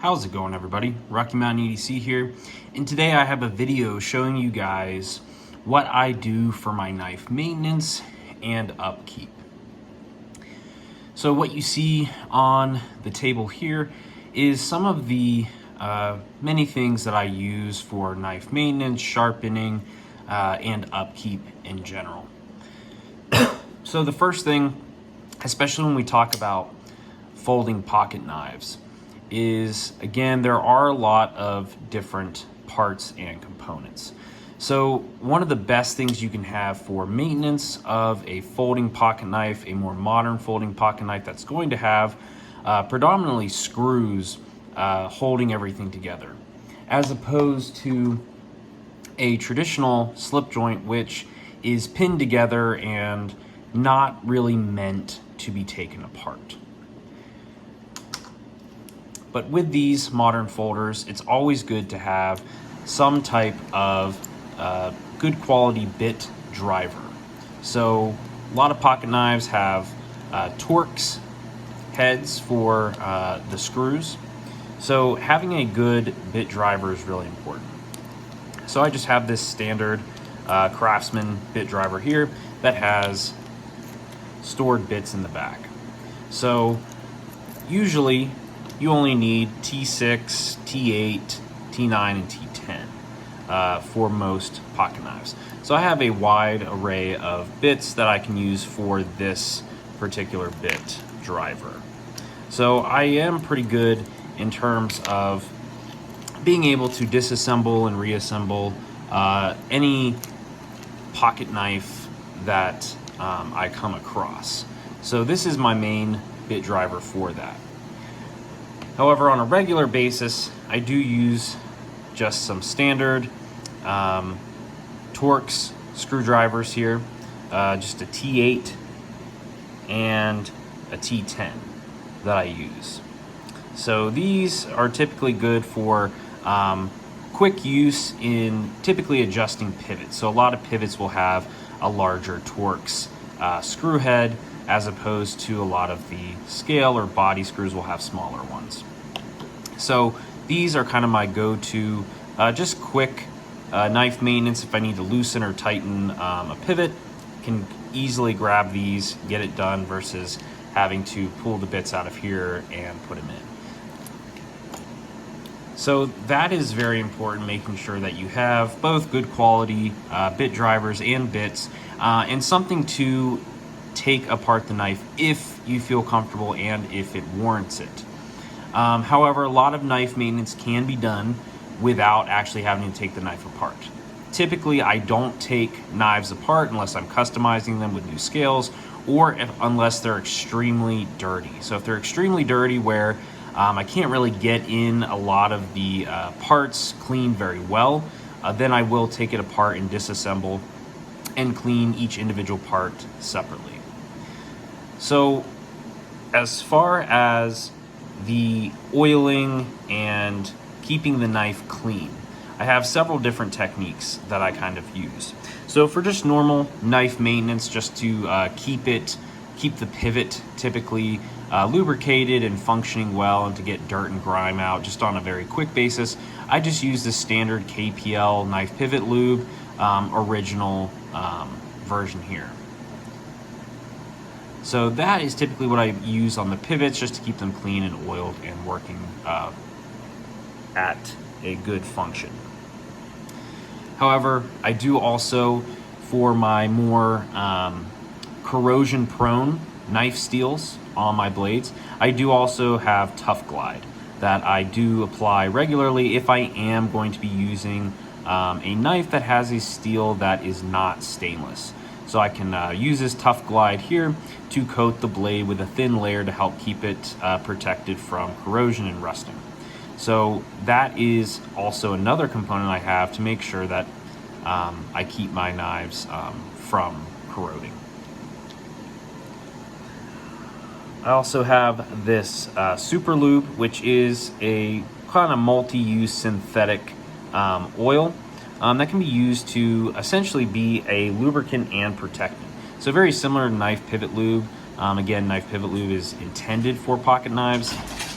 How's it going, everybody? Rocky Mountain EDC here, and today I have a video showing you guys what I do for my knife maintenance and upkeep. So what you see on the table here is some of the many things that I use for knife maintenance, sharpening, and upkeep in general. So the first thing, especially when we talk about folding pocket knives, is, again, there are a lot of different parts and components. So one of the best things you can have for maintenance of a folding pocket knife, a more modern folding pocket knife that's going to have predominantly screws holding everything together, as opposed to a traditional slip joint, which is pinned together and not really meant to be taken apart. But with these modern folders, it's always good to have some type of good quality bit driver. So a lot of pocket knives have Torx heads for the screws. So having a good bit driver is really important. So I just have this standard Craftsman bit driver here that has stored bits in the back. So usually you only need T6, T8, T9, and T10 for most pocket knives. So I have a wide array of bits that I can use for this particular bit driver. So I am pretty good in terms of being able to disassemble and reassemble any pocket knife that I come across. So this is my main bit driver for that. However, on a regular basis, I do use just some standard Torx screwdrivers here, just a T8 and a T10 that I use. So these are typically good for quick use in typically adjusting pivots. So a lot of pivots will have a larger Torx screw head, as opposed to a lot of the scale or body screws will have smaller ones. So these are kind of my go-to, just quick knife maintenance. If I need to loosen or tighten a pivot, can easily grab these, get it done, versus having to pull the bits out of here and put them in. So that is very important, making sure that you have both good quality bit drivers and bits, and something to take apart the knife if you feel comfortable and if it warrants it. However, a lot of knife maintenance can be done without actually having to take the knife apart. Typically, I don't take knives apart unless I'm customizing them with new scales, or unless they're extremely dirty. So if they're extremely dirty where I can't really get in a lot of the parts cleaned very well, then I will take it apart and disassemble and clean each individual part separately. So as far as the oiling and keeping the knife clean, I have several different techniques that I kind of use. So for just normal knife maintenance, just to keep the pivot typically lubricated and functioning well, and to get dirt and grime out just on a very quick basis, I just use the standard KPL knife pivot lube, original version here. So that is typically what I use on the pivots, just to keep them clean and oiled and working at a good function. However, I do also, for my more corrosion-prone knife steels on my blades, I do also have Tough Glide that I do apply regularly if I am going to be using a knife that has a steel that is not stainless. So I can use this Tough Glide here to coat the blade with a thin layer to help keep it protected from corrosion and rusting. So that is also another component I have to make sure that I keep my knives from corroding. I also have this Super Lube, which is a kind of multi-use synthetic oil that can be used to essentially be a lubricant and protectant. So very similar to knife pivot lube. Again, knife pivot lube is intended for pocket knives,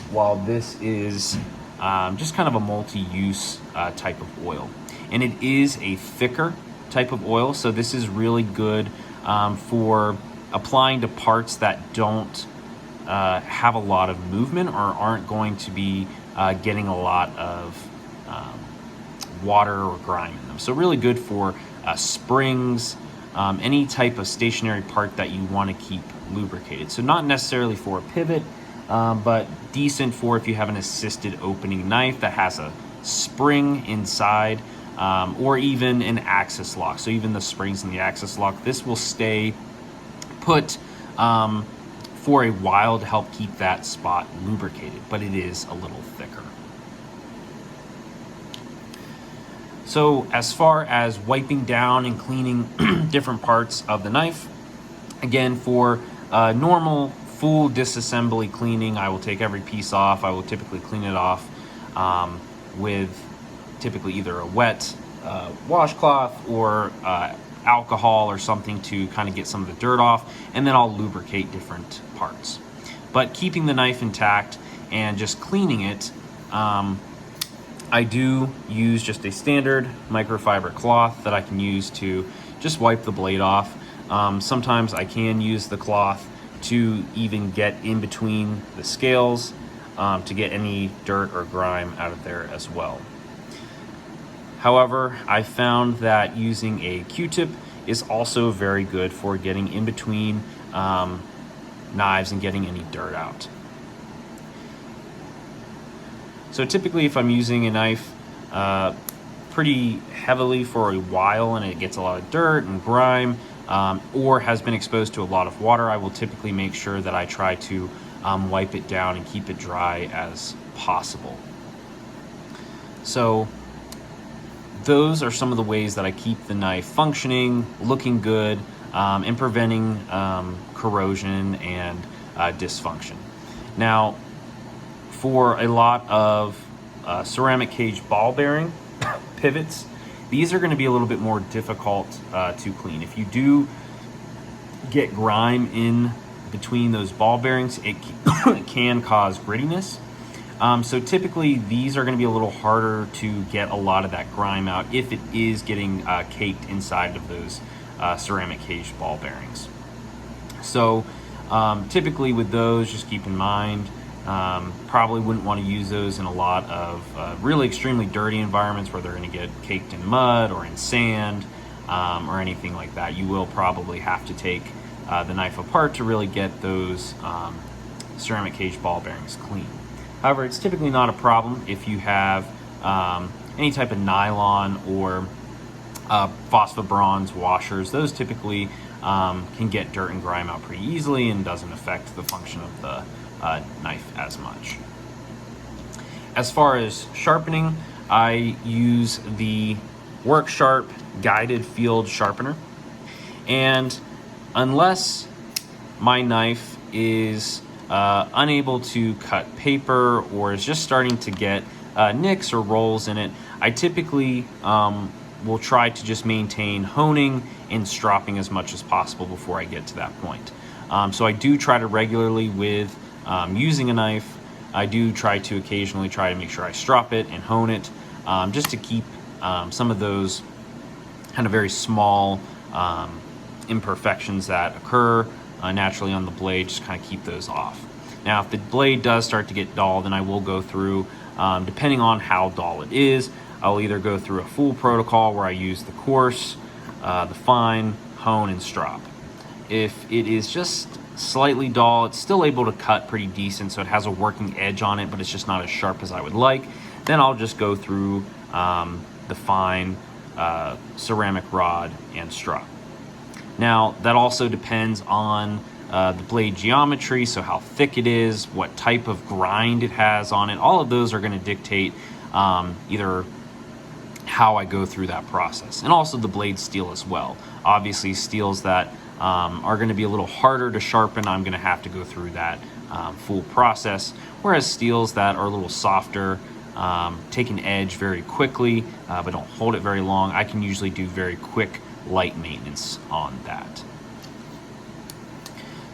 while this is just kind of a multi-use type of oil. And it is a thicker type of oil, so this is really good for applying to parts that don't have a lot of movement or aren't going to be getting a lot of water or grime in them. So really good for springs, any type of stationary part that you want to keep lubricated. So not necessarily for a pivot, but decent for if you have an assisted opening knife that has a spring inside, or even an axis lock. So even the springs in the axis lock, this will stay put for a while to help keep that spot lubricated, but it is a little thicker. So as far as wiping down and cleaning different parts of the knife, again, for normal full disassembly cleaning, I will take every piece off. I will typically clean it off with typically either a wet washcloth or alcohol or something to kind of get some of the dirt off, and then I'll lubricate different parts. But keeping the knife intact and just cleaning it, I do use just a standard microfiber cloth that I can use to just wipe the blade off. Sometimes I can use the cloth to even get in between the scales to get any dirt or grime out of there as well. However, I found that using a Q-tip is also very good for getting in between knives and getting any dirt out. So typically if I'm using a knife pretty heavily for a while and it gets a lot of dirt and grime, or has been exposed to a lot of water, I will typically make sure that I try to wipe it down and keep it dry as possible. So those are some of the ways that I keep the knife functioning, looking good, and preventing corrosion and dysfunction. Now, for a lot of ceramic cage ball bearing pivots, these are going to be a little bit more difficult to clean. If you do get grime in between those ball bearings, it can cause grittiness. So typically these are going to be a little harder to get a lot of that grime out if it is getting caked inside of those ceramic cage ball bearings. So typically with those, just keep in mind, probably wouldn't want to use those in a lot of really extremely dirty environments where they're going to get caked in mud or in sand or anything like that. You will probably have to take the knife apart to really get those ceramic cage ball bearings clean. However, it's typically not a problem if you have any type of nylon or phosphobronze washers. Those typically can get dirt and grime out pretty easily and doesn't affect the function of the knife as much. As far as sharpening, I use the Work Sharp guided field sharpener, and unless my knife is unable to cut paper or is just starting to get nicks or rolls in it, I typically will try to just maintain honing and stropping as much as possible before I get to that point. So I do try to regularly with using a knife, I do try to occasionally try to make sure I strop it and hone it, just to keep some of those kind of very small imperfections that occur naturally on the blade, just kind of keep those off. Now, if the blade does start to get dull, then I will go through, depending on how dull it is, I'll either go through a full protocol where I use the coarse, the fine, hone, and strop. If it is just slightly dull, it's still able to cut pretty decent, so it has a working edge on it, but it's just not as sharp as I would like, then I'll just go through the fine ceramic rod and strop. Now, that also depends on the blade geometry, so how thick it is, what type of grind it has on it. All of those are going to dictate either how I go through that process, and also the blade steel as well. Obviously, steels that are going to be a little harder to sharpen, I'm going to have to go through that full process, whereas steels that are a little softer, take an edge very quickly, but don't hold it very long, I can usually do very quick light maintenance on that.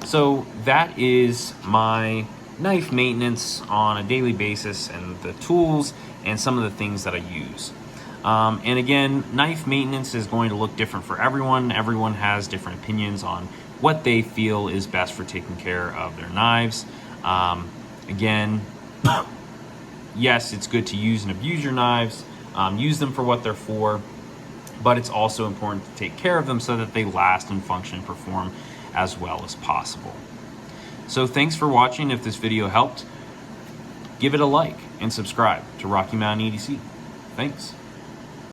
So that is my knife maintenance on a daily basis and the tools and some of the things that I use. And again, knife maintenance is going to look different for everyone. Everyone has different opinions on what they feel is best for taking care of their knives. Again, yes, it's good to use and abuse your knives, use them for what they're for, but it's also important to take care of them so that they last and function and perform as well as possible. So thanks for watching. If this video helped, give it a like and subscribe to Rocky Mountain EDC. Thanks.